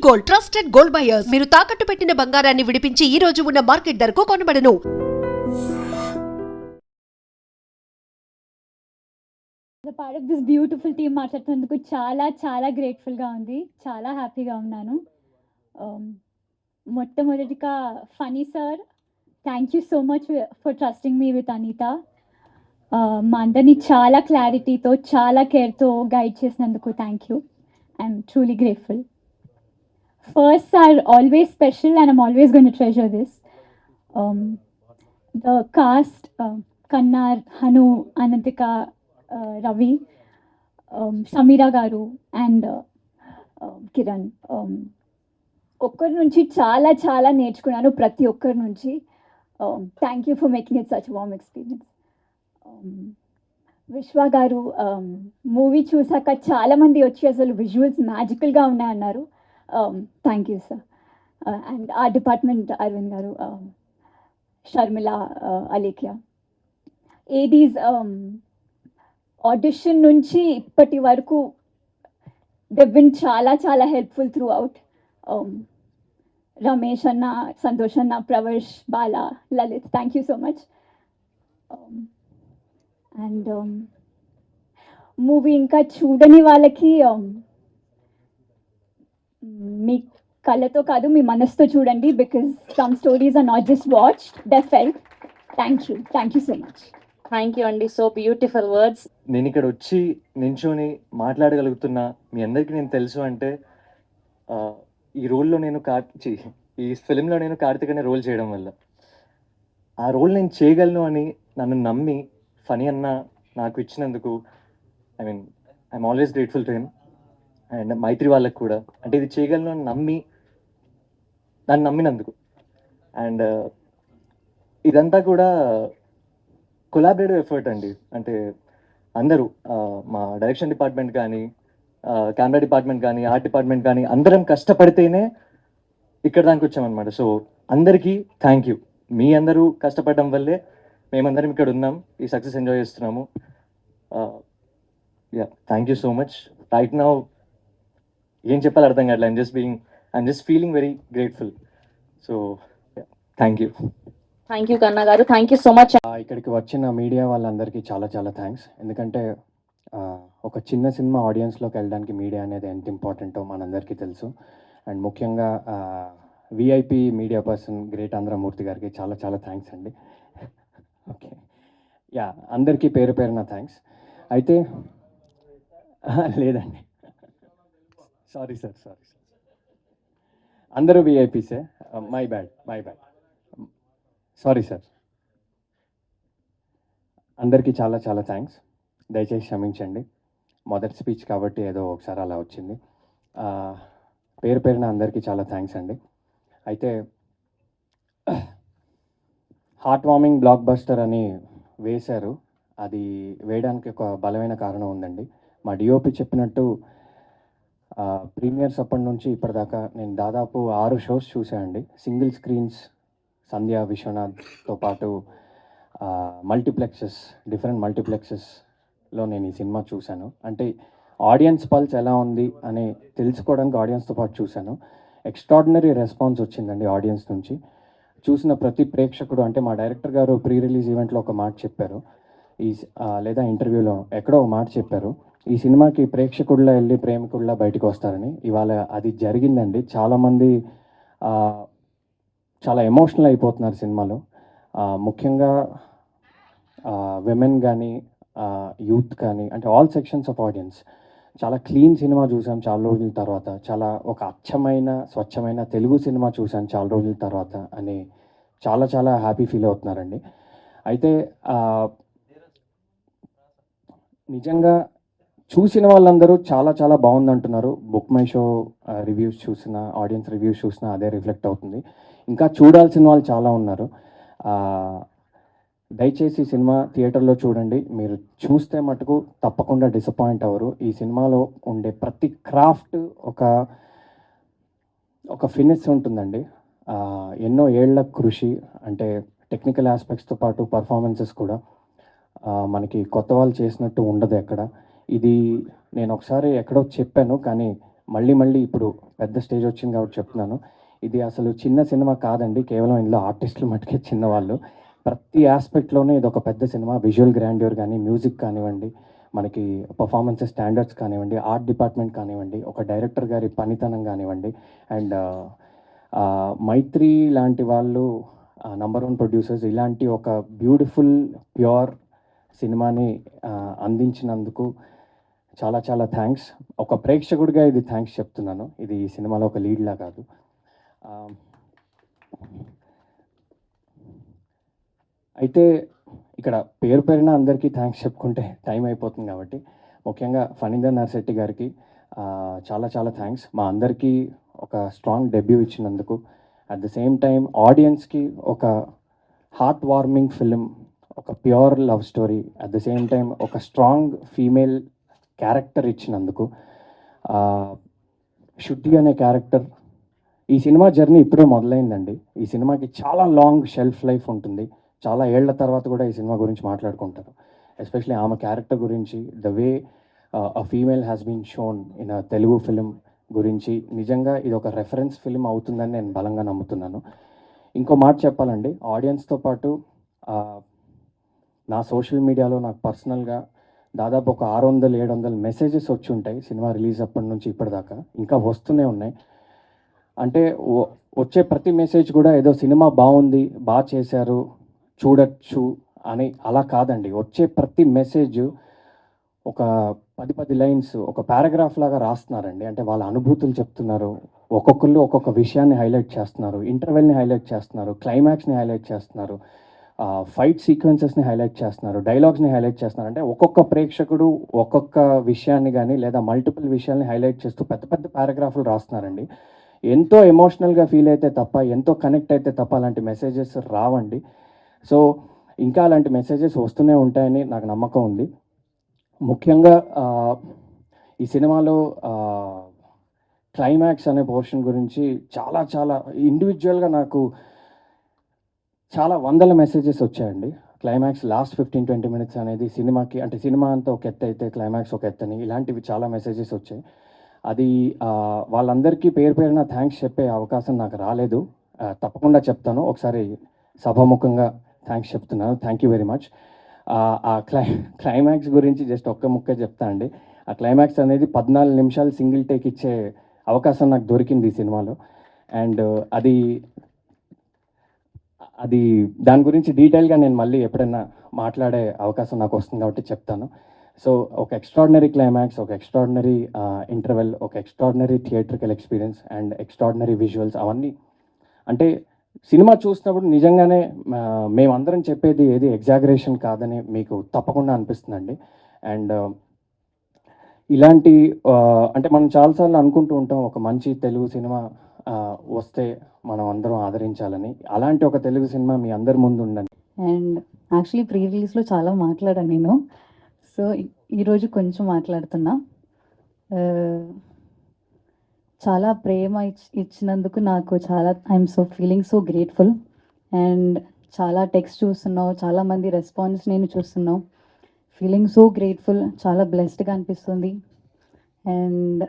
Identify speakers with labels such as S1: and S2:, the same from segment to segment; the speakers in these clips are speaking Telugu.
S1: Gold, trusted gold buyers. మీరు తాకట్టు పెట్టిన బంగారాన్ని విడిపించి ఈ రోజు ఉన్న మార్కెట్ ధరకు కొనబడను.
S2: Part of this beautiful team మాట్లాడుతున్నందుకు చాలా చాలా గ్రేట్ఫుల్గా ఉంది, చాలా హ్యాపీగా ఉన్నాను. మొట్టమొదటిగా Phani sir, thank you so much for trusting me with Anitha. మా అందరినీ చాలా క్లారిటీతో చాలా కేర్తో గైడ్ చేసినందుకు thank you. I'm truly grateful. Firsts are always special and I'm always going to treasure this. The cast, Kannar, Hanu, Anantika, Ravi, Samira Garu and Kiran. ఒక్కరి నుంచి చాలా చాలా నేర్చుకున్నాను, ప్రతి ఒక్కరి నుంచి. Thank you for making it such warm experience. Vishwa గారు, మూవీ చూసాక చాలామంది వచ్చి అసలు విజువల్స్ మ్యాజికల్గా ఉన్నాయన్నారు. Thank you sir. అండ్ ఆ department Aravind garu, Sharmila, Alekhya, Aedes audition నుంచి ఇప్పటి వరకు దెవ్ బిన్ చాలా చాలా హెల్ప్ఫుల్ త్రూ అవుట్. రమేష్ అన్న, సంతోష్ అన్న, Pravarsh, Bala, Lalit, thank you so much. And movie ఇంకా చూడని వాళ్ళకి మీ కళ్ళతో కాదు మీ మనసుతో చూడండి, because some stories are not just watched, they felt. Thank you so much.
S3: Thank you అండి, సో బ్యూటిఫుల్ వర్డ్స్.
S4: నేను ఇక్కడ వచ్చి నించొని మాట్లాడగలుగుతున్నా మీ అందరికీ నేను తెలుసు అంటే ఈ రోల్లో నేను ఈ ఫిలింలో నేను కార్తిక్ అనే రోల్ చేయడం వల్ల. ఆ రోల్ నేను చేయగలను అని నన్ను నమ్మి ఫనీ అన్న నాకు ఇచ్చినందుకు I'm always grateful to him. And Mythri వాళ్ళకి కూడా, అంటే ఇది చేయగలను అని నన్ను నమ్మినందుకు. అండ్ ఇదంతా కూడా కొలాబరేటివ్ ఎఫర్ట్ అండి. అంటే అందరూ మా డైరెక్షన్ డిపార్ట్మెంట్ కానీ, కెమెరా డిపార్ట్మెంట్ కానీ, ఆర్ట్ డిపార్ట్మెంట్ కానీ అందరం కష్టపడితేనే ఇక్కడ దానికి వచ్చామన్నమాట. సో అందరికీ థ్యాంక్ యూ. మీ అందరూ కష్టపడడం వల్లే మేమందరం ఇక్కడ ఉన్నాం, ఈ సక్సెస్ ఎంజాయ్ చేస్తున్నాము. Thank you so much. Right now ఏం చెప్పాలి అర్థం కావట్లేదు. I'm just feeling very grateful. So thank you.
S3: Thank you కన్నా గారు, థ్యాంక్ యూ సో మచ్.
S5: ఇక్కడికి వచ్చిన మీడియా వాళ్ళందరికీ చాలా చాలా థ్యాంక్స్. ఎందుకంటే ఒక చిన్న సినిమా ఆడియన్స్లోకి వెళ్ళడానికి మీడియా అనేది ఎంత ఇంపార్టెంటో మనందరికీ తెలుసు. అండ్ ముఖ్యంగా విఐపి మీడియా పర్సన్ గ్రేట్ ఆంధ్రమూర్తి గారికి చాలా చాలా థ్యాంక్స్ అండి. ఓకే, అందరికీ పేరు పేరున థ్యాంక్స్. అయితే లేదండి, సారీ సార్, అందరూ విఐపీసే, మై బ్యాడ్. Sorry sir. అందరికీ చాలా చాలా థ్యాంక్స్. దయచేసి క్షమించండి, మొదటి స్పీచ్ కాబట్టి ఏదో ఒకసారి అలా వచ్చింది. పేరు పేరున అందరికీ చాలా థ్యాంక్స్ అండి. అయితే హార్ట్ వార్మింగ్ బ్లాక్ బస్టర్ అని వేశారు. అది వేయడానికి ఒక బలమైన కారణం ఉందండి. మా డిఓపి చెప్పినట్టు ప్రీమియర్స్ అప్పటి నుంచి ఇప్పటిదాకా నేను దాదాపు 6 షోస్ చూసానండి. సింగిల్ స్క్రీన్స్, సంధ్య, విశ్వనాథ్తో పాటు డిఫరెంట్ మల్టీప్లెక్సెస్లో నేను ఈ సినిమా చూశాను. అంటే ఆడియన్స్ పల్స్ ఎలా ఉంది అని తెలుసుకోవడానికి ఆడియన్స్తో పాటు చూశాను. ఎక్స్ట్రాడినరీ రెస్పాన్స్ వచ్చిందండి ఆడియన్స్ నుంచి. చూసిన ప్రతి ప్రేక్షకుడు, అంటే మా డైరెక్టర్ గారు ప్రీ రిలీజ్ ఈవెంట్లో ఒక మాట చెప్పారు, లేదా ఇంటర్వ్యూలో ఎక్కడో ఒక మాట చెప్పారు, ఈ సినిమాకి ప్రేక్షకుడిలా వెళ్ళి ప్రేమికుడిలా బయటకు వస్తారని. ఇవాళ అది జరిగిందండి. చాలామంది చాలా ఎమోషనల్ అయిపోతున్నారు సినిమాలో. ముఖ్యంగా విమెన్ కానీ, యూత్ కానీ, అంటే ఆల్ సెక్షన్స్ ఆఫ్ ఆడియన్స్. చాలా క్లీన్ సినిమా చూసాం చాలా రోజుల తర్వాత, చాలా ఒక అచ్చమైన స్వచ్ఛమైన తెలుగు సినిమా చూసాం చాలా రోజుల తర్వాత అని చాలా చాలా హ్యాపీ ఫీల్ అవుతున్నారండి. అయితే నిజంగా చూసిన వాళ్ళందరూ చాలా చాలా బాగుందంటున్నారు. బుక్ మై షో రివ్యూస్ చూసిన, ఆడియన్స్ రివ్యూస్ చూసినా అదే రిఫ్లెక్ట్ అవుతుంది. ఇంకా చూడాల్సిన వాళ్ళు చాలా ఉన్నారు. దయచేసి సినిమా థియేటర్లో చూడండి. మీరు చూస్తే మటుకు తప్పకుండా డిసప్పాయింట్ అవ్వరు. ఈ సినిమాలో ఉండే ప్రతి క్రాఫ్ట్ ఒక ఫినిష్ ఉంటుందండి. ఎన్నో ఏళ్ల కృషి, అంటే టెక్నికల్ ఆస్పెక్ట్స్తో పాటు పర్ఫార్మెన్సెస్ కూడా మనకి కొత్త వాళ్ళు చేసినట్టు ఉండదు ఎక్కడ. ఇది నేను ఒకసారి ఎక్కడో చెప్పాను, కానీ మళ్ళీ మళ్ళీ ఇప్పుడు పెద్ద స్టేజ్ వచ్చింది కాబట్టి చెప్తున్నాను, ఇది అసలు చిన్న సినిమా కాదండి, కేవలం ఇందులో ఆర్టిస్టులు మట్టుకే చిన్నవాళ్ళు. ప్రతి ఆస్పెక్ట్లోనే ఇది ఒక పెద్ద సినిమా. విజువల్ గ్రాండ్యూర్ కానీ, మ్యూజిక్ కానివ్వండి, మనకి పర్ఫార్మెన్సెస్ స్టాండర్డ్స్ కానివ్వండి, ఆర్ట్ డిపార్ట్మెంట్ కానివ్వండి, ఒక డైరెక్టర్ గారి పనితనం కానివ్వండి, అండ్ మైత్రి లాంటి వాళ్ళు #1 ప్రొడ్యూసర్స్ ఇలాంటి ఒక బ్యూటిఫుల్ ప్యూర్ సినిమాని అందించినందుకు చాలా చాలా థ్యాంక్స్. ఒక ప్రేక్షకుడిగా ఇది థ్యాంక్స్ చెప్తున్నాను, ఇది ఈ సినిమాలో ఒక లీడ్లా కాదు. అయితే ఇక్కడ పేరు పేరున అందరికీ థ్యాంక్స్ చెప్పుకుంటే టైం అయిపోతుంది కాబట్టి, ముఖ్యంగా ఫణీందర్ నర్సిరెడ్డి గారికి చాలా చాలా థ్యాంక్స్. మా అందరికీ ఒక స్ట్రాంగ్ డెబ్యూ ఇచ్చినందుకు, అట్ ద సేమ్ టైం ఆడియన్స్కి ఒక హార్ట్ వార్మింగ్ ఫిలిం, ఒక pure love story, at the same time ఒక స్ట్రాంగ్ ఫీమేల్ క్యారెక్టర్ ఇచ్చినందుకు. శుద్ధి అనే క్యారెక్టర్, ఈ సినిమా జర్నీ ఇప్పుడే మొదలైందండి. ఈ సినిమాకి చాలా లాంగ్ షెల్ఫ్ లైఫ్ ఉంటుంది. చాలా ఏళ్ల తర్వాత కూడా ఈ సినిమా గురించి మాట్లాడుకుంటారు. ఎస్పెషలీ ఆమె క్యారెక్టర్ గురించి, the way a female has been shown in a Telugu film గురించి నిజంగా ఇది ఒక రెఫరెన్స్ ఫిలిం అవుతుందని నేను బలంగా నమ్ముతున్నాను. ఇంకో మాట చెప్పాలండి, ఆడియన్స్తో పాటు నా సోషల్ మీడియాలో నాకు పర్సనల్గా దాదాపు ఒక 600-700 మెసేజెస్ వచ్చి ఉంటాయి సినిమా రిలీజ్ అప్పటి నుంచి ఇప్పటిదాకా, ఇంకా వస్తూనే ఉన్నాయి. అంటే వచ్చే ప్రతి మెసేజ్ కూడా ఏదో సినిమా బాగుంది, బాగా చేశారు, చూడొచ్చు అని అలా కాదండి. వచ్చే ప్రతి మెసేజ్ ఒక 10 లైన్స్, ఒక పారాగ్రాఫ్ లాగా రాస్తున్నారండి. అంటే వాళ్ళ అనుభూతులు చెప్తున్నారు, ఒక్కొక్కళ్ళు ఒక్కొక్క విషయాన్ని హైలైట్ చేస్తున్నారు, ఇంటర్వెల్ని హైలైట్ చేస్తున్నారు, క్లైమాక్స్ని హైలైట్ చేస్తున్నారు, ఫైట్ సీక్వెన్సెస్ని హైలైట్ చేస్తున్నారు, డైలాగ్స్ని హైలైట్ చేస్తున్నారు. అంటే ఒక్కొక్క ప్రేక్షకుడు ఒక్కొక్క విషయాన్ని కానీ లేదా మల్టిపుల్ విషయాల్ని హైలైట్ చేస్తూ పెద్ద పెద్ద పారాగ్రాఫ్లు రాస్తున్నారండి. ఎంతో ఎమోషనల్గా ఫీల్ అయితే తప్ప, ఎంతో కనెక్ట్ అయితే తప్ప అలాంటి మెసేజెస్ రావండి. సో ఇంకా అలాంటి మెసేజెస్ వస్తూనే ఉంటాయని నాకు నమ్మకం ఉంది. ముఖ్యంగా ఈ సినిమాలో క్లైమాక్స్ అనే పోర్షన్ గురించి చాలా చాలా ఇండివిజువల్గా నాకు చాలా వందల మెసేజెస్ వచ్చాయండి. క్లైమాక్స్ లాస్ట్ 15-20 మినిట్స్ అనేది సినిమాకి, అంటే సినిమా అంతా ఒక ఎత్తు అయితే క్లైమాక్స్ ఒక ఎత్తని, ఇలాంటివి చాలా మెసేజెస్ వచ్చాయి. అది వాళ్ళందరికీ పేరు పేరున థ్యాంక్స్ చెప్పే అవకాశం నాకు రాలేదు. తప్పకుండా చెప్తాను, ఒకసారి సభాముఖంగా థ్యాంక్స్ చెప్తున్నాను. Thank you very much. ఆ క్లైమాక్స్ గురించి జస్ట్ ఒక్క ముక్కే చెప్తా అండి. ఆ క్లైమాక్స్ అనేది 14 నిమిషాలు సింగిల్ టేక్ ఇచ్చే అవకాశం నాకు దొరికింది ఈ సినిమాలో. అండ్ అది దాని గురించి డీటెయిల్గా నేను మళ్ళీ ఎప్పుడైనా మాట్లాడే అవకాశం నాకు వస్తుంది కాబట్టి చెప్తాను. సో ఒక ఎక్స్ట్రాడినరీ క్లైమాక్స్, ఒక ఎక్స్ట్రాడినరీ ఇంటర్వెల్, ఒక extraordinary theatrical experience and extraordinary visuals, అవన్నీ అంటే సినిమా చూసినప్పుడు నిజంగానే మేమందరం చెప్పేది ఏది ఎగ్జాగరేషన్ కాదని మీకు తప్పకుండా అనిపిస్తుందండి. అండ్ ఇలాంటి అంటే మనం చాలాసార్లు అనుకుంటూ ఉంటాం ఒక మంచి తెలుగు సినిమా వస్తే మనం అందరం ఆదరించాలని. అలాంటి ఒక తెలుగు సినిమా మీ అందరి ముందు ఉండండి.
S6: అండ్ యాక్చువల్లీ ప్రీ రిలీజ్లో చాలా మాట్లాడాను నేను, సో ఈరోజు కొంచెం మాట్లాడుతున్నా. చాలా ప్రేమ ఇచ్చినందుకు నాకు చాలా I'm so feeling so grateful. And చాలా టెక్స్ట్ చూస్తున్నావు, చాలామంది రెస్పాన్స్ నేను చూస్తున్నావు, ఫీలింగ్ సో గ్రేట్ఫుల్, చాలా బ్లెస్డ్గా అనిపిస్తుంది. అండ్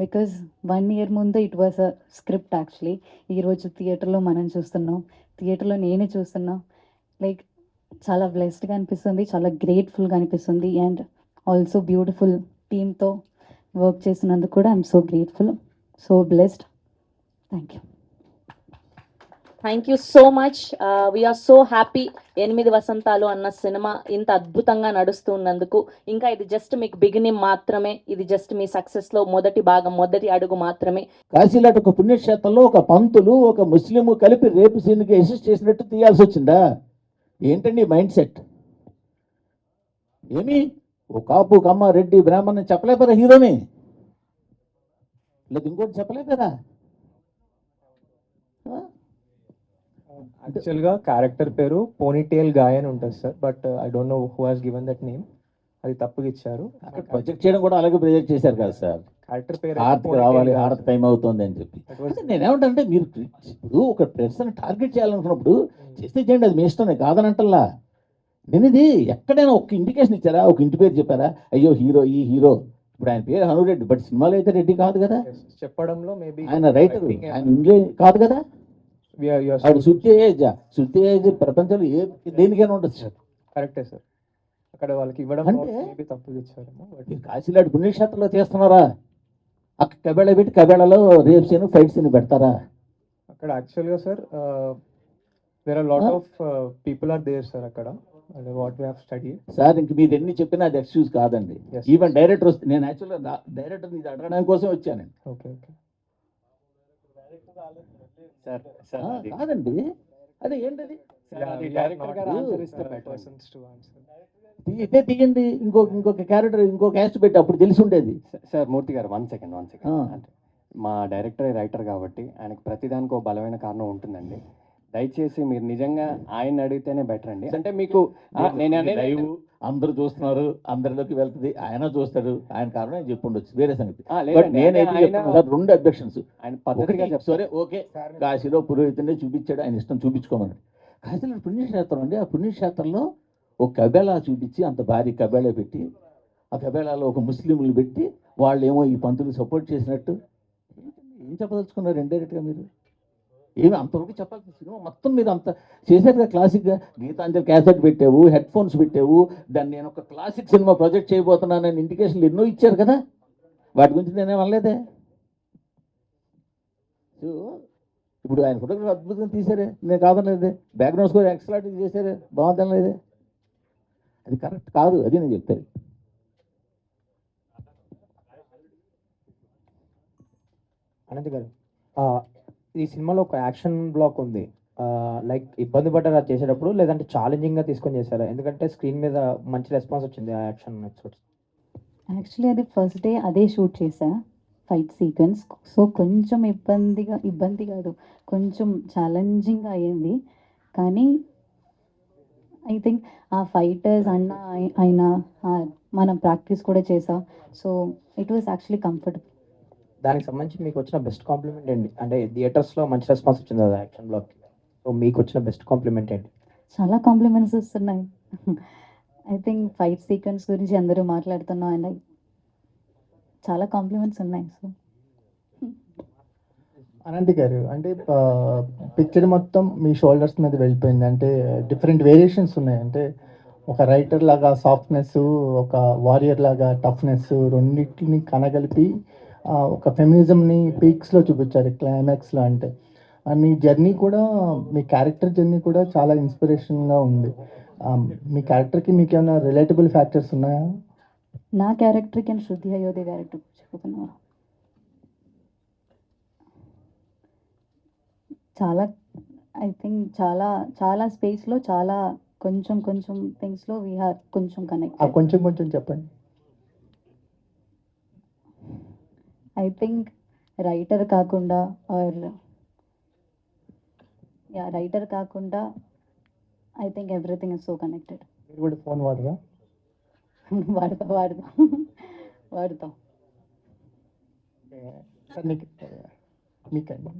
S6: బికాజ్ 1 year ముందు it was a script actually. ఈరోజు థియేటర్లో మనం చూస్తున్నాం, థియేటర్లో నేనే చూస్తున్నా. లైక్ చాలా బ్లెస్డ్గా అనిపిస్తుంది, చాలా గ్రేట్ఫుల్గా అనిపిస్తుంది. అండ్ ఆల్సో బ్యూటిఫుల్ టీమ్తో వర్క్ చేసినందుకు కూడా I'm so grateful, so blessed. Thank you.
S3: Thank you so much. We're so happy 8 వసంతాలు అన్న సినిమా ఇంత అద్భుతంగా నడుస్తున్నందుకు. ఇంకా ఇది జస్ట్ మీకు బిగినింగ్ మాత్రమే, ఇది జస్ట్ మీ సక్సెస్లో మొదటి భాగం, మొదటి అడుగు మాత్రమే.
S7: కాశీలాంటి ఒక పుణ్యక్షేత్రంలో ఒక పంతులు ఒక ముస్లిము కలిపి రేపు సీన్కి అసిస్ట్ చేసినట్టు తీయాల్సి వచ్చిందా? ఏంటండి మైండ్ సెట్? ఏమి ఓ కాపు కమ్మ రెడ్డి బ్రాహ్మణ్ చెప్పలేపారా హీరోని? లేదు ఇంకోటి చెప్పలేపారా?
S8: యాక్చువల్గా క్యారెక్టర్ పేరు పోనీటేల్ గాయ్ అని ఉంటుంది sir, but I don't know who has given that name. అది తప్పుగా ఇచ్చారు.
S7: అక్కడ ప్రొజెక్ట్ చేయడం కూడా అలాగే ప్రొజెక్ట్ చేశారు కదా సార్.
S8: క్యారెక్టర్ పేరు
S7: హారతికి రావాలి, హారతి టైం అవుతుంది అని చెప్పి. నేనేమంటే మీరు ఇప్పుడు ఒక పర్సన్ టార్గెట్ చేయాలనుకున్నప్పుడు చేస్తే చేయండి, అది మీ ఇష్టమే, కాదనంటల్లా. నేను ఇది ఎక్కడైనా ఒక ఇండికేషన్ ఇచ్చారా? ఒక ఇంటి పేరు చెప్పారా? అయ్యో హీరో, ఈ హీరో ఇప్పుడు ఆయన పేరు హనురెడ్డి, బట్ సినిమాలో అయితే రెడ్డి కాదు కదా.
S8: Yes, చెప్పడంలో మేబీ
S7: ఆయన రైటర్, ఆయన ఇంగ్లీష్ కాదు కదా. ఆవిడ శుద్ధి ఏజ్ ప్రపంచంలో దేనికైనా ఉండదు సార్.
S8: కరెక్టే సార్, అక్కడ వాళ్ళకి ఇవ్వడం
S7: అంటే-
S8: మేబీ తప్పుగా ఇచ్చారేమో. బట్
S7: మీరు కాశీలాంటి పుణ్యక్షేత్రంలో చేస్తున్నారా? అక్కడ కబేళ పెట్టి కబేళలో రేప్ సీన్ ఫైట్ సీన్ పెడతారా?
S8: అక్కడ యాక్చువల్గా sir there are lot of people are there sir అక్కడ, what we have study.
S7: Sir ఇంక మీరు ఎన్ని చెప్పినా అది ఎక్స్క్యూజ్ కాదండి.
S8: Yes.
S7: ఈవెన్ డైరెక్టర్ వస్తే, నేను యాక్చువల్గా డైరెక్టర్ ఇది అడగడానికి కోసం వచ్చాను.
S8: Okay okay.
S4: సార్ సార్ అది
S7: కాదండి, అదే ఏంటది?
S5: డైరెక్టర్ గారు ఆన్సర్ ఇస్తే better.
S8: Persons to answer.
S7: ఇదే తీయండి, ఇంకొక క్యారెక్టర్ ఇంకో క్యాస్ట్ పెట్టి అప్పుడు తెలిసి ఉండేది.
S5: సార్ మూర్తి గారు 1 సెకండ్
S7: ఆ.
S5: అంటే మా డైరెక్టర్ రైటర్ కాబట్టి ఆయనకు ప్రతిదానికి ఒక బలమైన కారణం ఉంటుందండి. దయచేసి మీరు నిజంగా ఆయన అడిగితేనే బెటర్ అండి. అంటే మీకు నేను అనేది
S7: లైవ్ అందరూ చూస్తున్నారు, అందరిలోకి వెళ్తుంది, ఆయన చూస్తాడు, ఆయన కారణం ఆయన చెప్పి ఉండొచ్చు, వేరే సంగతి.
S5: లేదండి,
S7: బట్ నేనైతే
S5: అంటే ఆయన-
S7: చెప్తున్నా సార్, 2 అబ్జెక్షన్స్.
S5: ఆయన పద్ధతిగా చెప్తారు.
S7: సరే ఓకే, కాశీలో పురోహితుడిని చూపించాడు, ఆయన ఇష్టం చూపించుకోమని. కాశీలో పుణ్యక్షేత్రం అండి, ఆ పుణ్యక్షేత్రంలో ఒక కబేళా చూపించి అంత భారీ కబేళా పెట్టి, ఆ కబేళాలో ఒక ముస్లింలు పెట్టి వాళ్ళు ఏమో ఈ పంతులు సపోర్ట్ చేసినట్టు ఏం చెప్పదలుచుకున్నారు ఇండైరెక్ట్గా మీరు? ఏమి అంతవరకు చెప్పాల్సిన సినిమా మొత్తం మీరు అంత చేశారుగా. క్లాసిక్గా గీతాంజలి క్యాసెట్ పెట్టావు, హెడ్ ఫోన్స్ పెట్టావు, దాన్ని నేను ఒక క్లాసిక్ సినిమా ప్రొజెక్ట్ చేయబోతున్నానని ఇండికేషన్లు ఎన్నో ఇచ్చారు కదా, వాటి గురించి నేనేం అనలేదే. సో ఇప్పుడు ఆయన ఫోటోగ్రఫీ అద్భుతంగా తీశారే, నేను కాదనలేదే. బ్యాక్గ్రౌండ్ స్కోర్ ఎక్సలెంట్ చేశారే, బాగుందనలేదే. అది కరెక్ట్ కాదు, అది నేను చెప్తాను.
S8: అనంత్ గారు, ఈ సినిమాలో ఒక యాక్షన్ బ్లాక్ ఉంది. లైక్ ఇబ్బంది పడ్డారా చేసేటప్పుడు, లేదంటే ఛాలెంజింగ్గా తీసుకొని చేశారా? ఎందుకంటే స్క్రీన్ మీద మంచి రెస్పాన్స్ వచ్చింది ఆ యాక్షన్ ఎపిసోడ్స్.
S6: యాక్చువల్లీ అది ఫస్ట్ డే అదే షూట్ చేశా, ఫైట్ సీక్వెన్స్. సో కొంచెం ఇబ్బంది కాదు, కొంచెం ఛాలెంజింగ్ అయ్యింది. కానీ ఐ థింక్ ఆ ఫైటర్స్ అయినా మనం ప్రాక్టీస్ కూడా చేసా. So it was actually comfortable.
S8: దానికి సంబంధించి మీకు వచ్చిన బెస్ట్ కాంప్లిమెంట్ ఏంటి? అంటే థియేటర్స్లో మంచి రెస్పాన్స్ వచ్చింది కదా యాక్షన్ బ్లాక్. సో మీకు వచ్చిన బెస్ట్ కాంప్లిమెంట్ ఏంటి?
S6: చాలా కాంప్లిమెంట్స్ వస్తున్నాయి. ఐ థింక్ ఫైట్ సీక్వెన్స్ గురించి అందరూ మాట్లాడుతున్నాం అండ్ చాలా కాంప్లిమెంట్స్ ఉన్నాయి. సో
S9: అనంతి గారు, అంటే పిక్చర్ మొత్తం మీ షోల్డర్స్ మీద వెళ్ళిపోయింది. అంటే డిఫరెంట్ వేరియేషన్స్ ఉన్నాయి. అంటే ఒక రైటర్ లాగా సాఫ్ట్నెస్, ఒక వారియర్ లాగా టఫ్నెస్, రెండింటిని కనగలిపి ఒక ఫెమినిజంని పీక్స్లో చూపించారు క్లైమాక్స్లో. అంటే మీ జర్నీ కూడా, మీ క్యారెక్టర్ జర్నీ కూడా చాలా ఇన్స్పిరేషన్గా ఉంది. మీ క్యారెక్టర్కి మీకు ఏమైనా రిలేటబుల్ ఫ్యాక్టర్స్ ఉన్నాయా?
S6: నా క్యారెక్టర్కి అండ్ శృతి అయోధ్య క్యారెక్టర్ చెప్పుకున్నా చాలా, ఐ థింక్ చాలా స్పేస్లో, చాలా కొంచెం థింగ్స్లో వీఆర్ కొంచెం కనెక్ట్.
S9: కొంచెం చెప్పండి.
S6: ఐ థింక్ రైటర్ కాకుండా I think everything is so connected.
S9: మీరు కూడా ఫోన్ వాడరా?
S6: వాడతాం.
S9: సార్ మీకండి